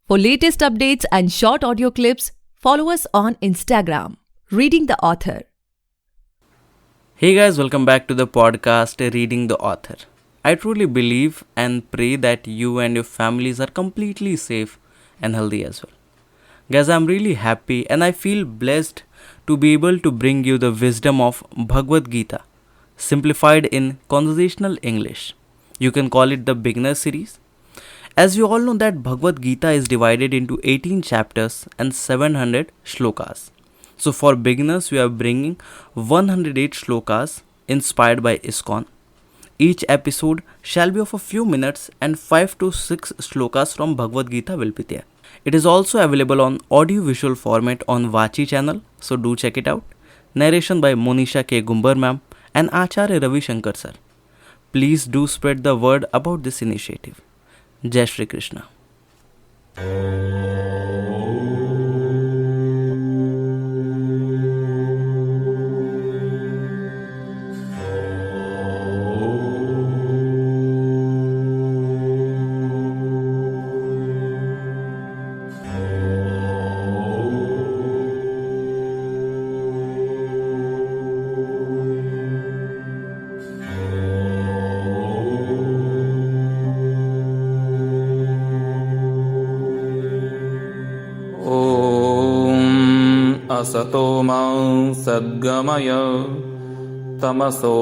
For latest updates and short audio clips, follow us on Instagram, Reading the Author. Hey guys, welcome back to the podcast Reading the Author. I truly believe and pray that you and your families are completely safe and healthy as well. Guys, I'm really happy and I feel blessed to be able to bring you the wisdom of Bhagwad Gita, simplified in conversational English. You can call it the beginner series. As we all know that Bhagwad Gita is divided into 18 chapters and 700 shlokas. So for beginners, we are bringing 108 shlokas inspired by ISKCON. Each episode shall be of a few minutes and 5 to 6 shlokas from Bhagavad Gita will be there. It is also available on audio-visual format on Vachi channel, so do check it out. Narration by Monisha K. Gumbar ma'am and Acharya Ravi Shankar sir. Please do spread the word about this initiative. Jai Shri Krishna. असतो मां सद्गमय तमसो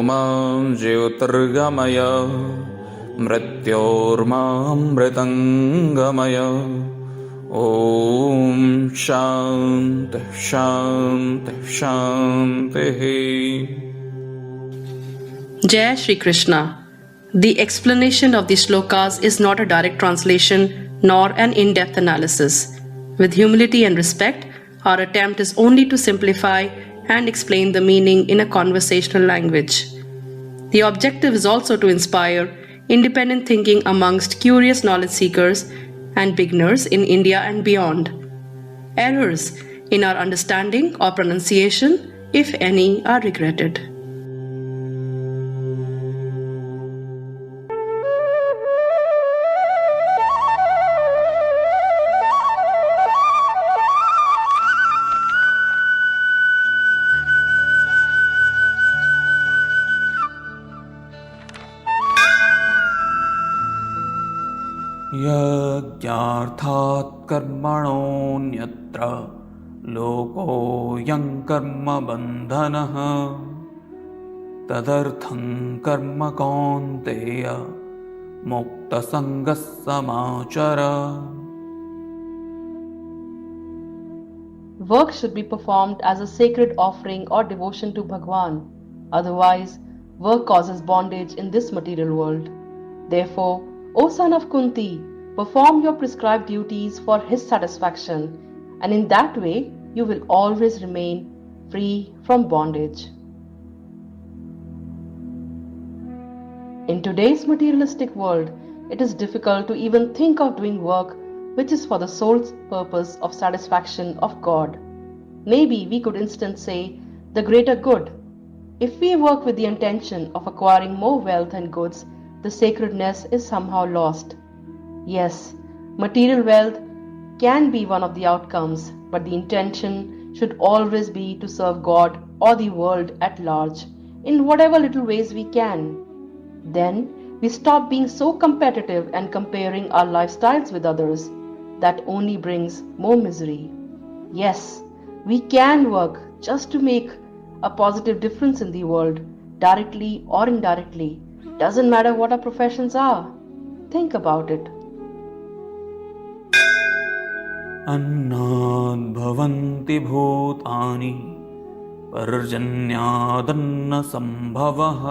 मां ज्योतिर्गमय मृत्योर्मामृतङ्गमय ॐ शान्ति शान्ति शान्तिः. Jai Shri Krishna. The explanation of the shlokas is not a direct translation nor an in-depth analysis. With humility and respect, our attempt is only to simplify and explain the meaning in a conversational language. The objective is also to inspire independent thinking amongst curious knowledge seekers and beginners in India and beyond. Errors in our understanding or pronunciation, if any, are regretted. यज्ञार्थात् कर्मणोऽन्यत्र लोकोऽयं कर्मबन्धनः तदर्थं कर्म कौन्तेय मुक्तसङ्गः समाचर. Work should be performed as a sacred offering or devotion to Bhagwan. Otherwise, work causes bondage in this material world. Therefore, O son of Kunti, perform your prescribed duties for his satisfaction, and in that way you will always remain free from bondage. In today's materialistic world, it is difficult to even think of doing work which is for the soul's purpose of satisfaction of God. Maybe we could instead say the greater good. If we work with the intention of acquiring more wealth and goods, the sacredness is somehow lost. Yes, material wealth can be one of the outcomes, but the intention should always be to serve God or the world at large in whatever little ways we can. Then we stop being so competitive and comparing our lifestyles with others. That only brings more misery. Yes, we can work just to make a positive difference in the world, directly or indirectly. Doesn't matter what our professions are. Think about it. अन्नाद् भवन्ति भूतानि पर्जन्यादन्न सम्भवः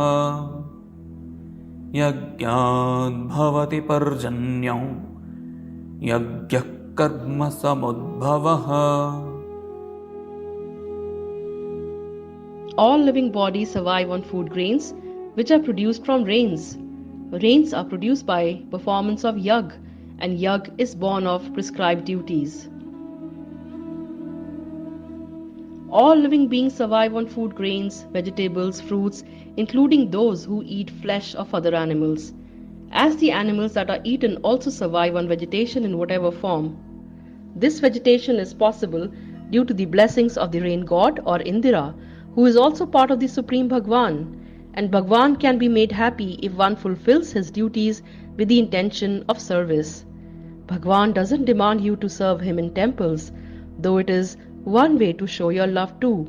यज्ञाद् भवति पर्जन्यो यज्ञः कर्म समुद्भवः. All living bodies survive on food grains which are produced from rains. Rains are produced by performance of yag, and yag is born of prescribed duties. All living beings survive on food grains, vegetables, fruits, including those who eat flesh of other animals. as the animals that are eaten also survive on vegetation in whatever form. This vegetation is possible due to the blessings of the rain god or Indira, who is also part of the Supreme Bhagwan, and Bhagwan can be made happy if one fulfills his duties with the intention of service. Bhagwan doesn't demand you to serve him in temples, though it is one way to show your love too.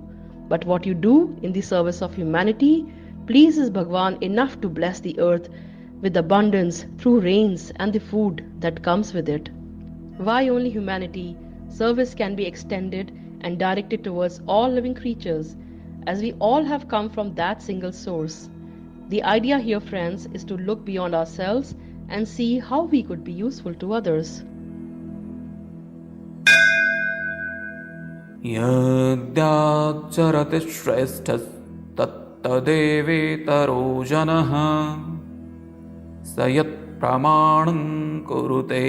But what you do in the service of humanity pleases Bhagwan enough to bless the earth with abundance through rains and the food that comes with it. Why only humanity? Service can be extended and directed towards all living creatures, as we all have come from that single source. The idea here, friends, is to look beyond ourselves and see how we could be useful to others. यद्याचरति श्रेष्ठस्तत्तदेवेतरो जनः स यत्प्रमाणं कुरुते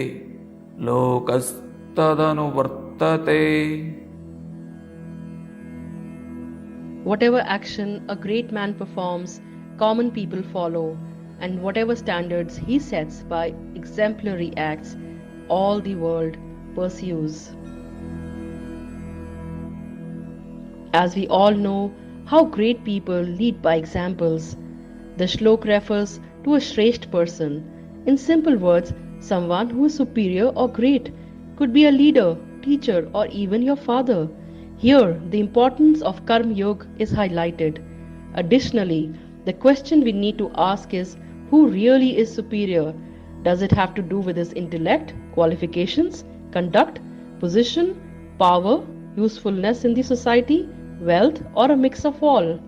लोकस्तदनुवर्तते. Whatever action a great man performs, common people follow, and whatever standards he sets by exemplary acts, all the world pursues. As we all know how great people lead by examples, the shlok refers to a Shresht person. In simple words, someone who is superior or great, could be a leader, teacher, or even your father. Here, the importance of Karma Yoga is highlighted. Additionally, the question we need to ask is, who really is superior? Does it have to do with his intellect, qualifications, conduct, position, power, usefulness in the society, wealth, or a mix of all?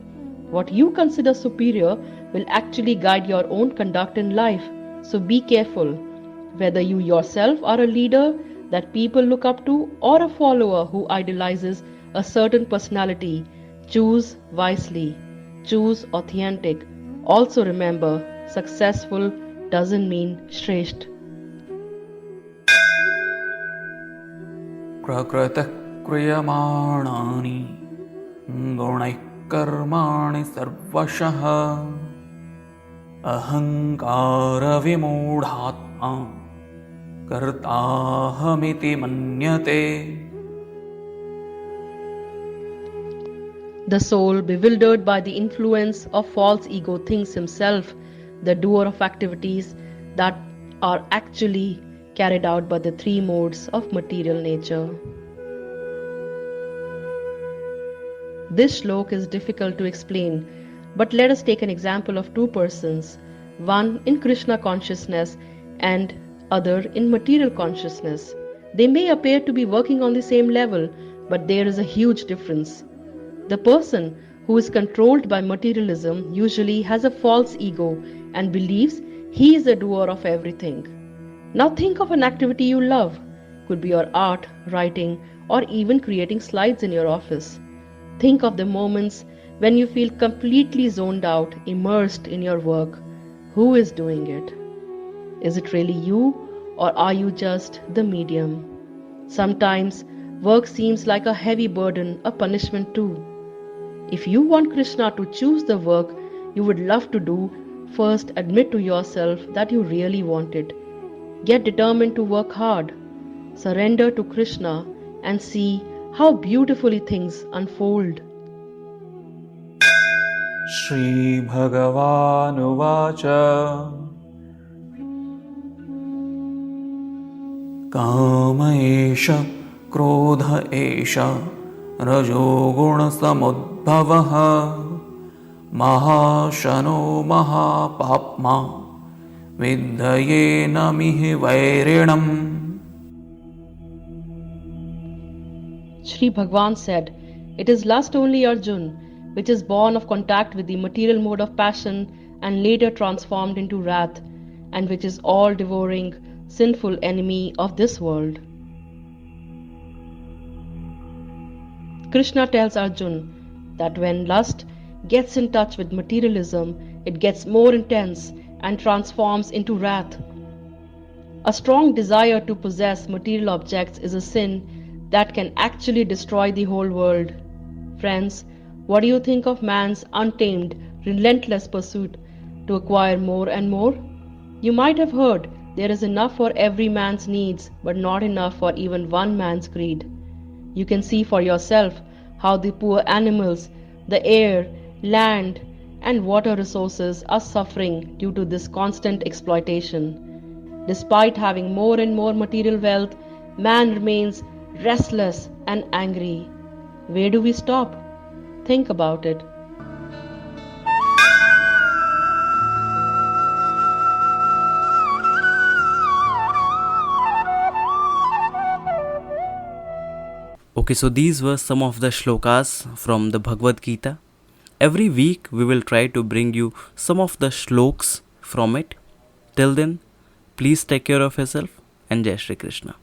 What you consider superior will actually guide your own conduct in life, so be careful. Whether you yourself are a leader that people look up to or a follower who idolizes a certain personality, choose wisely, choose authentic. Also remember, successful doesn't mean Shresht. प्रकृतः क्रियमाणानि गुणैः कर्माणि सर्वशः अहङ्कारविमूढात्मा कर्ताहमिति मन्यते. The soul, bewildered by the influence of false ego, thinks himself the doer of activities that are actually carried out by the three modes of material nature. This shlok is difficult to explain, but let us take an example of two persons, one in Krishna consciousness and other in material consciousness. They may appear to be working on the same level, but there is a huge difference. The person who is controlled by materialism usually has a false ego and believes he is the doer of everything. Now think of an activity you love. Could be your art, writing, or even creating slides in your office. Think of the moments when you feel completely zoned out, immersed in your work. Who is doing it? Is it really you, or are you just the medium? Sometimes work seems like a heavy burden, a punishment too. If you want Krishna to choose the work you would love to do, first admit to yourself that you really want it. Get determined to work hard. Surrender to Krishna and see how beautifully things unfold. श्रीभगवानुवाच काम एष क्रोध एष रजोगुणसमुद्भवः महाशनो महापाप्मा विद्धयेनमिह वैरिणम्. Sri Bhagwan said, "It is lust only, Arjun, which is born of contact with the material mode of passion and later transformed into wrath, and which is all devouring, sinful enemy of this world." Krishna tells Arjun that when lust gets in touch with materialism, it gets more intense and transforms into wrath. A strong desire to possess material objects is a sin that can actually destroy the whole world. Friends, what do you think of man's untamed, relentless pursuit to acquire more and more? You might have heard there is enough for every man's needs, but not enough for even one man's greed. You can see for yourself how the poor animals, the air, land, and water resources are suffering due to this constant exploitation. Despite having more and more material wealth, man remains restless and angry. Where do we stop? Think about it. Okay, so these were some of the shlokas from the Bhagwad Gita. Every week we will try to bring you some of the shloks from it. Till then, please take care of yourself and Jai Shri Krishna.